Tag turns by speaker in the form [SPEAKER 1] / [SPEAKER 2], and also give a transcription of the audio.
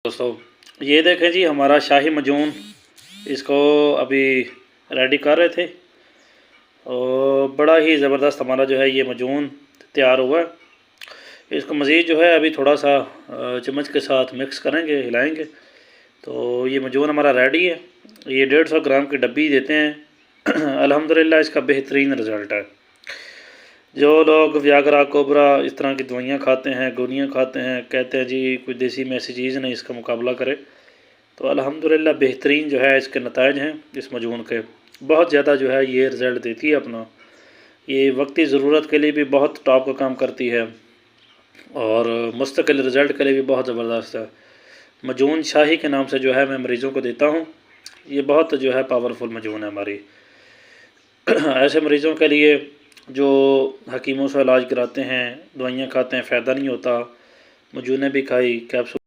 [SPEAKER 1] दोस्तों ये देखें जी हमारा शाही मजून, इसको अभी रेडी कर रहे थे और बड़ा ही ज़बरदस्त हमारा जो है ये मजून तैयार हुआ है। इसको मज़ीद जो है अभी थोड़ा सा चम्मच के साथ मिक्स करेंगे, हिलाएंगे तो ये मजून हमारा रेडी है। ये 150 ग्राम की डब्बी देते हैं। अल्हम्दुलिल्लाह इसका बेहतरीन रिज़ल्ट है। जो लोग व्यागरा कोबरा इस तरह की दवाइयाँ खाते हैं, गोलियाँ खाते हैं, कहते हैं जी कोई देसी में ऐसी चीज़ नहीं इसका मुकाबला करे, तो अल्हम्दुलिल्लाह बेहतरीन जो है इसके नताइज हैं इस मजून के। बहुत ज़्यादा जो है ये रिज़ल्ट देती है अपना। ये वक्ती ज़रूरत के लिए भी बहुत टॉप का काम करती है और मुस्तकिल रिज़ल्ट के लिए भी बहुत ज़बरदस्त है। मजून शाही के नाम से जो है मैं मरीज़ों को देता हूँ। ये बहुत जो है पावरफुल मजून है हमारी। ऐसे मरीज़ों के लिए जो हकीमों से इलाज कराते हैं, दवाइयाँ खाते हैं, फ़ायदा नहीं होता, मजूने भी खाई, कैप्सूल